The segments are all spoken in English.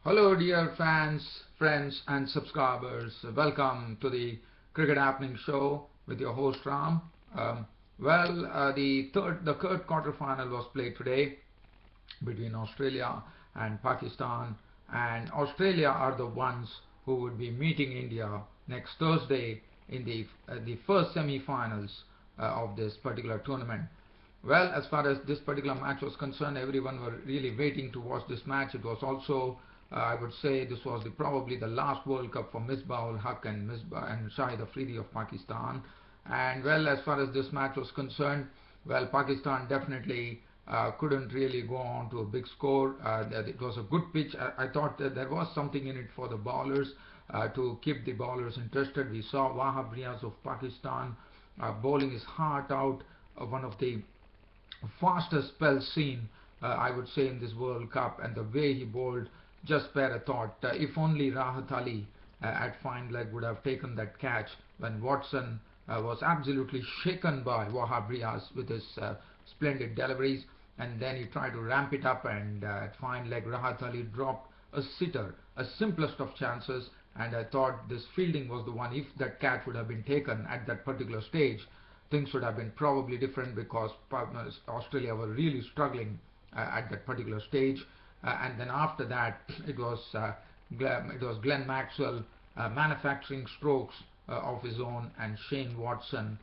Hello, dear fans, friends, and subscribers. Welcome to the Cricket Happening Show with your host Ram. The third quarter-final was played today between Australia and Pakistan, and Australia are the ones who would be meeting India next Thursday in the first semi-finals of this particular tournament. Well, as far as this particular match was concerned, everyone were really waiting to watch this match. It was also, I would say, this was probably the last World Cup for Misbah-ul Haq and Shahid Afridi of Pakistan. And well, as far as this match was concerned, well, Pakistan definitely couldn't really go on to a big score. It was a good pitch. I thought that there was something in it for the bowlers to keep the bowlers interested. We saw Wahab Riaz of Pakistan bowling his heart out, one of the fastest spell seen, I would say, in this World Cup, and the way he bowled, just spare a thought. If only Rahat Ali at fine leg would have taken that catch when Watson was absolutely shaken by Wahab Riaz with his splendid deliveries, and then he tried to ramp it up, and at fine leg Rahat Ali dropped a sitter, a simplest of chances, and I thought this fielding was the one. If that catch would have been taken at that particular stage, things would have been probably different, because Australia were really struggling at that particular stage. And then after that, it was Glenn Maxwell manufacturing strokes of his own, and Shane Watson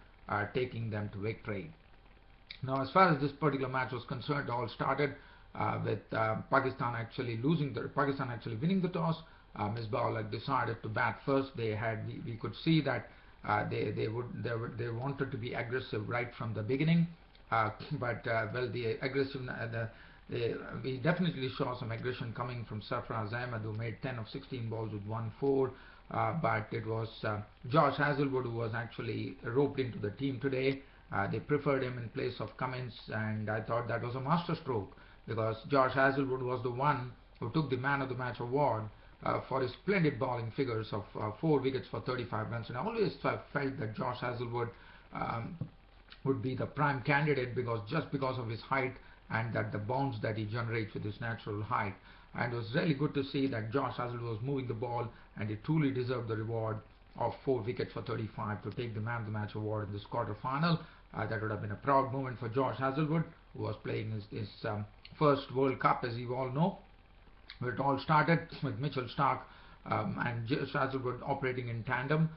taking them to victory. Now, as far as this particular match was concerned, it all started with Pakistan actually winning the toss. Misbah decided to bat first. We could see that they wanted to be aggressive right from the beginning, but well, we definitely saw some aggression coming from Sarfaraz Ahmed, who made 10 of 16 balls with 1 4. But it was Josh Hazlewood who was actually roped into the team today. They preferred him in place of Cummins, and I thought that was a masterstroke, because Josh Hazlewood was the one who took the Man of the Match award for his splendid bowling figures of 4 wickets for 35 runs. And I always felt that Josh Hazlewood would be the prime candidate, just because of his height, and that the bounce that he generates with his natural height. And it was really good to see that Josh Hazlewood was moving the ball, and he truly deserved the reward of 4 wickets for 35 to take the Man of the Match award in this quarter final. That would have been a proud moment for Josh Hazlewood, who was playing his first World Cup, as you all know. It all started with Mitchell Starc and Hazlewood operating in tandem,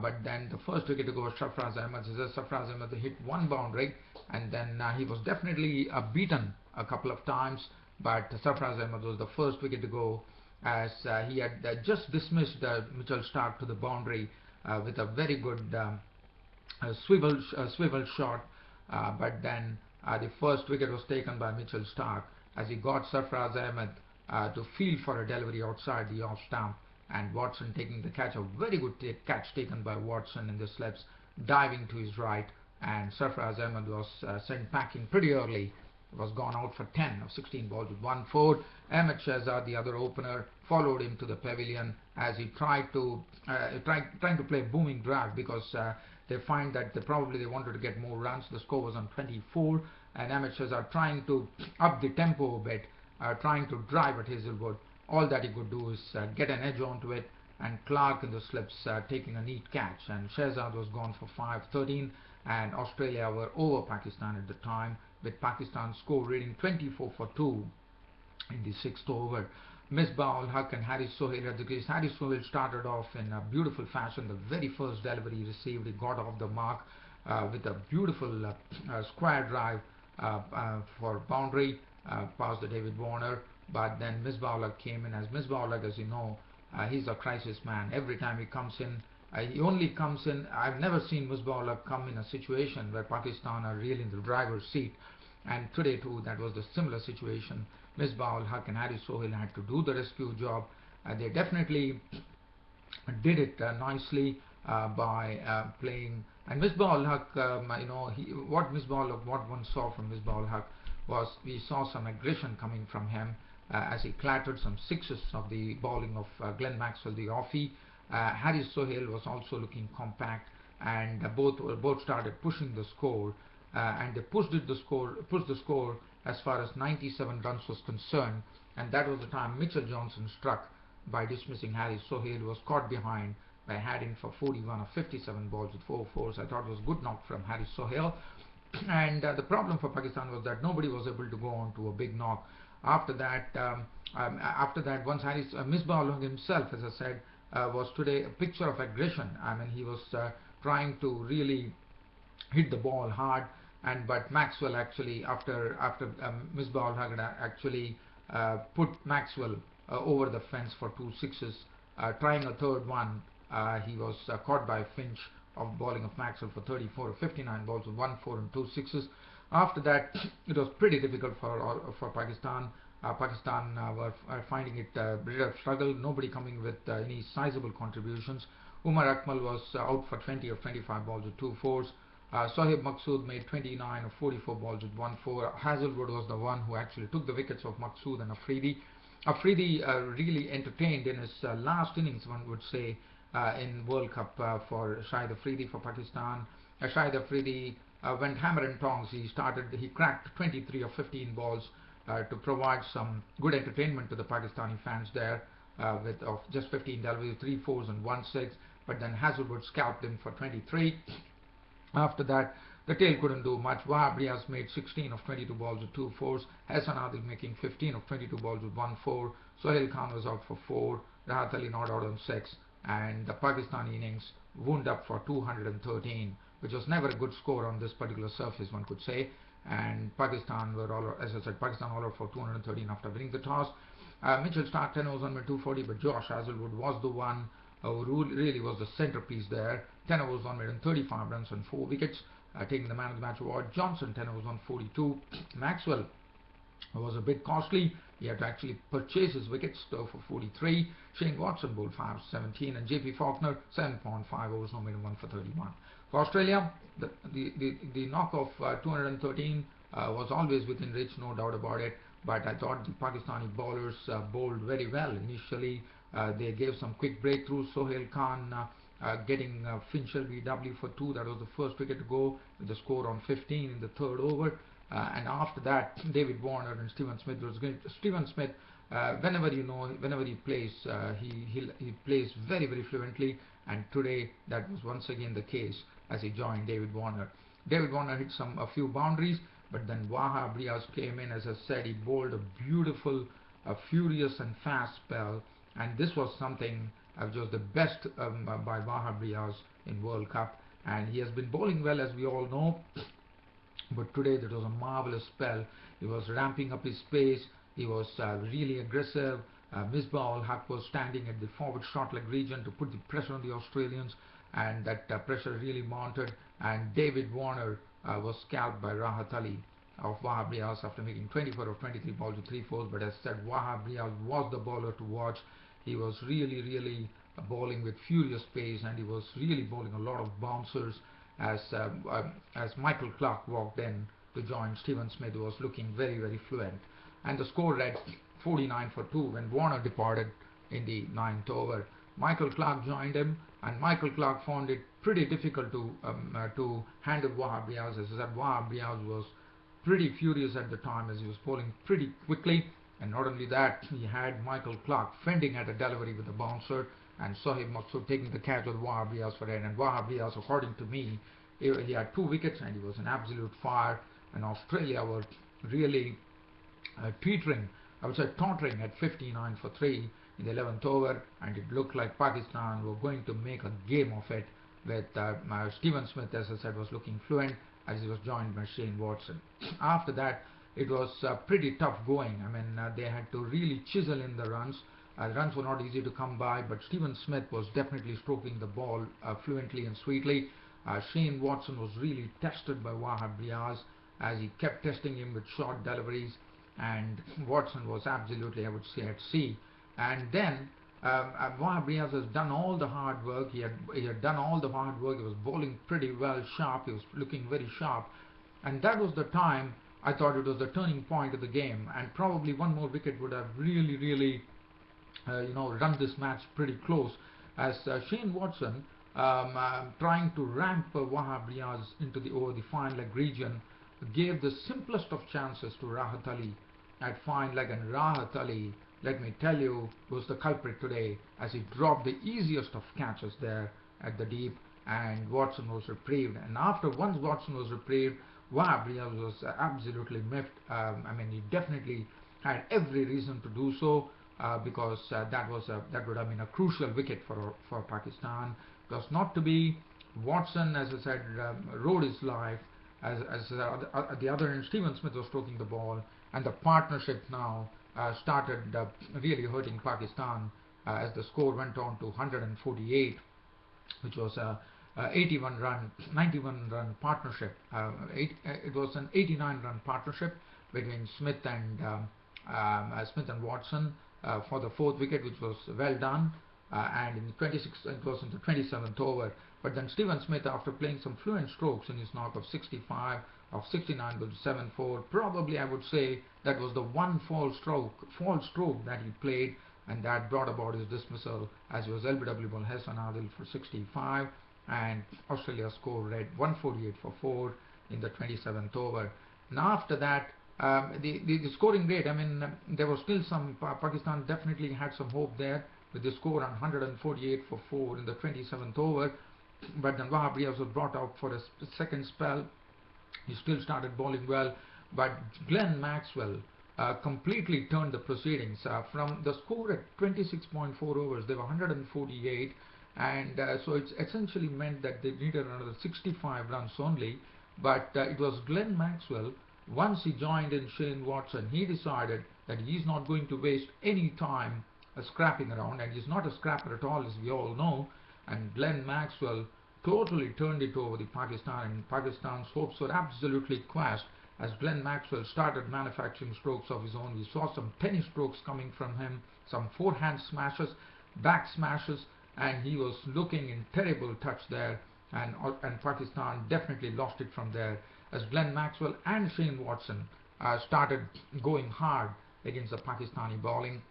but then the first wicket to go was Sarfaraz Ahmed. Sarfaraz Ahmed hit one boundary, and then he was definitely beaten a couple of times, but Sarfaraz Ahmed was the first wicket to go, as he had just dismissed Mitchell Starc to the boundary with a very good swivel shot, but then the first wicket was taken by Mitchell Starc, as he got Sarfaraz Ahmed to field for a delivery outside the off stump, and Watson taking the catch. A very good catch taken by Watson in the slips, diving to his right, and Sarfaraz Ahmed was sent packing pretty early. Was gone out for 10 of 16 balls with 1 4. Ahmed Shahzad, the other opener, followed him to the pavilion as he tried to play booming drive, because they find that they wanted to get more runs. The score was on 24, and Ahmed Shahzad trying to up the tempo a bit, trying to drive at Hazlewood. All that he could do is get an edge onto it, and Clark in the slips taking a neat catch, and Shahzad was gone for 5-13, and Australia were over Pakistan at the time, with Pakistan's score reading 24 for 2 in the 6th over. Misbah-ul Haq and Haris Sohail at the crease. Haris Sohail started off in a beautiful fashion. The very first delivery he received, he got off the mark with a beautiful square drive for boundary past the David Warner. But then Misbah-ul Haq came in. As Misbah-ul Haq, as you know, he's a crisis man. Every time he comes in, he only comes in. I've never seen Misbah-ul Haq come in a situation where Pakistan are really in the driver's seat. And today too, that was the similar situation. Misbah-ul Haq and Haris Sohail had to do the rescue job. They definitely did it nicely by playing. And Misbah-ul Haq, what one saw from Misbah-ul Haq was, we saw some aggression coming from him as he clattered some sixes of the bowling of Glenn Maxwell, the offie. Haris Sohail was also looking compact, and both started pushing the score, and they pushed the score as far as 97 runs was concerned, and that was the time Mitchell Johnson struck by dismissing Haris Sohail, who was caught behind by Haddin for 41 or 57 balls with 4 fours. I thought it was a good knock from Haris Sohail. And the problem for Pakistan was that nobody was able to go on to a big knock. After that, once Haris Misbah himself, as I said, was today a picture of aggression. I mean, he was trying to really hit the ball hard, and but Maxwell actually, after Misbah had actually put Maxwell over the fence for 2 sixes, trying a third one. He was caught by Finch of bowling of Maxwell for 34 or 59 balls with 1 4 and 2 sixes. After that, it was pretty difficult for Pakistan. Pakistan were finding it a bit of struggle. Nobody coming with any sizable contributions. Umar Akmal was out for 20 of 25 balls with 2 fours. Sohaib Maqsood made 29 of 44 balls with 1 4. Hazlewood was the one who actually took the wickets of Maqsood and Afridi. Afridi really entertained in his last innings, one would say, in World Cup for Shahid Afridi for Pakistan. Shahid Afridi went hammer and tongs. He cracked 23 of 15 balls to provide some good entertainment to the Pakistani fans there, with of just 15 deliveries, 3 fours and 1 6. But then Hazlewood scalped him for 23. After that, the tail couldn't do much. Wahab Riaz made 16 of 22 balls with 2 fours. Hassan Adil making 15 of 22 balls with 1 4. Sohail Khan was out for 4. Rahat Ali not out on 6. And the Pakistani innings wound up for 213, which was never a good score on this particular surface, one could say. And Pakistan were all, as I said, Pakistan all out for 213 after winning the toss. Mitchell Stark 10 overs on 240, but Josh Hazlewood was the one who really was the centerpiece there. 10 overs on 35 runs on 4 wickets, taking the man of the match award. Johnson 10 overs on 42. Maxwell was a bit costly. He had to actually purchase his wickets for 43. Shane Watson bowled 5 17, and JP Faulkner 7.5 overs, no made 1 for 31. For Australia, the knock of 213 was always within reach, no doubt about it. But I thought the Pakistani bowlers bowled very well initially. They gave some quick breakthroughs. Sohail Khan getting Finch LBW for 2. That was the first wicket to go, with the score on 15 in the third over. And after that, David Warner and Stephen Smith was going. Stephen Smith, whenever he plays, he plays very fluently. And today that was once again the case as he joined David Warner. David Warner hit a few boundaries, but then Wahab Riaz came in. As I said, he bowled a beautiful, furious and fast spell, and this was something which was the best by Wahab Riaz in World Cup. And he has been bowling well, as we all know. But today that was a marvelous spell. He was ramping up his pace. He was really aggressive. Misbah ul Haq was standing at the forward short leg region to put the pressure on the Australians, and that pressure really mounted. And David Warner was scalped by Rahat Ali of Wahab Riaz after making 24 of 23 balls with 3 fours. But as I said, Wahab Riaz was the bowler to watch. He was really bowling with furious pace, and he was really bowling a lot of bouncers. As Michael Clarke walked in to join Stephen Smith, who was looking very fluent. And the score read 49 for 2 when Warner departed in the 9th over. Michael Clarke joined him, and Michael Clarke found it pretty difficult to handle Wahab Riaz. As I said, Wahab Riaz was pretty furious at the time, as he was bowling pretty quickly. And not only that, he had Michael Clarke fending at a delivery with a bouncer, and Sohaib Maqsood taking the catch with Wahab Riaz for it. And Wahab Riaz, according to me, he had 2 wickets and he was an absolute fire. And Australia were really teetering, I would say tottering at 59 for 3 in the 11th over, and it looked like Pakistan were going to make a game of it, with Stephen Smith, as I said, was looking fluent as he was joined by Shane Watson. After that, it was pretty tough going. I mean, they had to really chisel in the runs. The runs were not easy to come by, but Stephen Smith was definitely stroking the ball fluently and sweetly. Shane Watson was really tested by Wahab Riaz, as he kept testing him with short deliveries, and Watson was absolutely, I would say, at sea. And then Wahab Riaz has done all the hard work. He had done all the hard work. He was bowling pretty well, sharp. He was looking very sharp, and that was the time I thought it was the turning point of the game, and probably one more wicket would have really run this match pretty close, as Shane Watson, trying to ramp Wahab Riaz over the fine leg region, gave the simplest of chances to Rahat Ali at fine leg, and Rahat Ali, let me tell you, was the culprit today as he dropped the easiest of catches there at the deep, and Watson was reprieved. And after once Watson was reprieved, Wahab Riaz was absolutely miffed. I mean, he definitely had every reason to do so, because that would have been a crucial wicket for Pakistan. Because not to be, Watson, as I said, rode his life. As the other end, Stephen Smith was stroking the ball, and the partnership now started really hurting Pakistan as the score went on to 148, which was a 81 run, 91 run partnership. It was an 89 run partnership between Smith and Watson for the fourth wicket, which was well done. And in the 26th, it was in the 27th over. But then Stephen Smith, after playing some fluent strokes in his knock of 65, of 69 with 7-4, probably I would say that was the one false stroke that he played, and that brought about his dismissal, as he was LBW ball Hassan Adil for 65, and Australia score read 148 for 4 in the 27th over. And after that, the scoring rate, I mean, there was still some, Pakistan definitely had some hope there with the score on 148 for 4 in the 27th over, but then Wahab Riaz was brought out for a second spell. He still started bowling well, but Glenn Maxwell completely turned the proceedings. From the score at 26.4 overs, they were 148, and so it essentially meant that they needed another 65 runs only. But it was Glenn Maxwell, once he joined in Shane Watson, he decided that he's not going to waste any time scrapping around, and he's not a scrapper at all, as we all know. And Glenn Maxwell totally turned it over the Pakistan, and Pakistan's hopes were absolutely quashed as Glenn Maxwell started manufacturing strokes of his own. We saw some tennis strokes coming from him, some forehand smashes, back smashes, and he was looking in terrible touch there, and Pakistan definitely lost it from there as Glenn Maxwell and Shane Watson started going hard against the Pakistani bowling,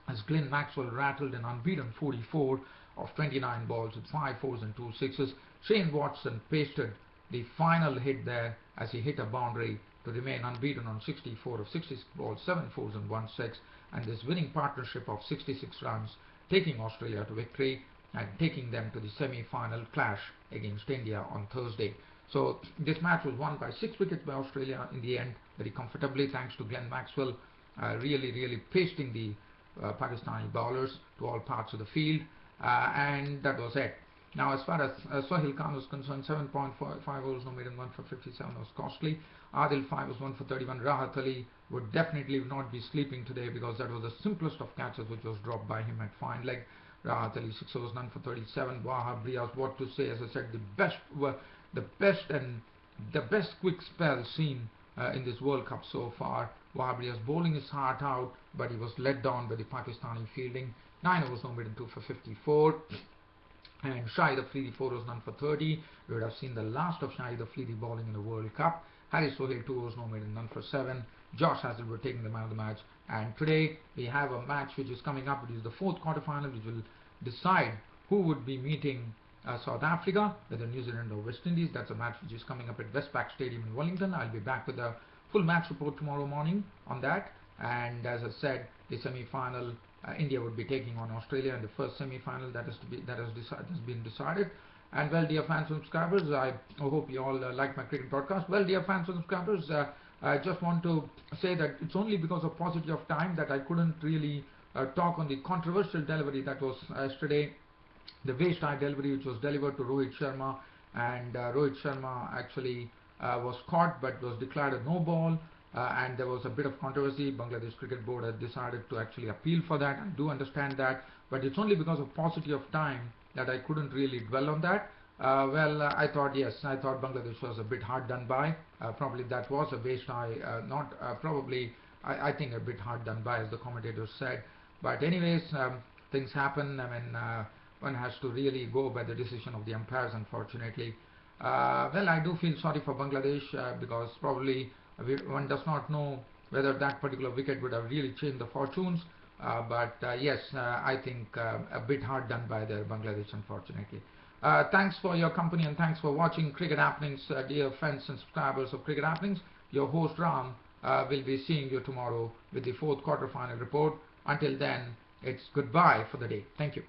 as Glenn Maxwell rattled an unbeaten 44 of 29 balls with 5 fours and 2 sixes. Shane Watson pasted the final hit there as he hit a boundary to remain unbeaten on 64 of 66 balls, 7 fours and 1 six, and this winning partnership of 66 runs taking Australia to victory and taking them to the semi-final clash against India on Thursday. So this match was won by 6 wickets by Australia in the end, very comfortably, thanks to Glenn Maxwell really pasting the Pakistani bowlers to all parts of the field, and that was it. Now, as far as Sohail Khan was concerned, 7.5 overs, no maiden, 1 for 57 was costly. Adil 5 was 1 for 31. Rahat Ali would definitely not be sleeping today because that was the simplest of catches which was dropped by him at fine leg. Rahat Ali 6 overs, none for 37. Wahab Riaz, what to say? As I said, the best quick spell seen in this World Cup so far. Wahab Riaz bowling his heart out, but he was let down by the Pakistani fielding. 9 overs, no maiden, 2 for 54. And Shahid Afridi 4 overs, none for 30. We would have seen the last of Shahid Afridi bowling in the World Cup. Harry Sohail 2 overs, no maiden, none for 7. Josh Hazlewood taking the man of the match. And today we have a match which is coming up. It is the 4th quarterfinal which will decide who would be meeting South Africa, whether New Zealand or West Indies. That's a match which is coming up at Westpac Stadium in Wellington. I'll be back with a full match report tomorrow morning on that. And as I said, the semi-final, India would be taking on Australia in the first semi-final that has been decided. And well, dear fans and subscribers, I hope you all like my cricket broadcast. Well, dear fans and subscribers, I just want to say that it's only because of paucity of time that I couldn't really talk on the controversial delivery that was yesterday, the waist high delivery which was delivered to Rohit Sharma, and Rohit Sharma actually was caught but was declared a no ball. And there was a bit of controversy. Bangladesh Cricket Board has decided to actually appeal for that. I do understand that, but it's only because of paucity of time that I couldn't really dwell on that. I thought Bangladesh was a bit hard done by. Probably that was a waist high, I think a bit hard done by, as the commentators said. But anyways, things happen. I mean, one has to really go by the decision of the umpires, unfortunately. I do feel sorry for Bangladesh because probably one does not know whether that particular wicket would have really changed the fortunes, yes, I think a bit hard done by the Bangladesh, unfortunately. Thanks for your company and thanks for watching Cricket Happenings, dear friends and subscribers of Cricket Happenings. Your host Ram We'll be seeing you tomorrow with the fourth quarterfinal report. Until then, it's goodbye for the day. Thank you.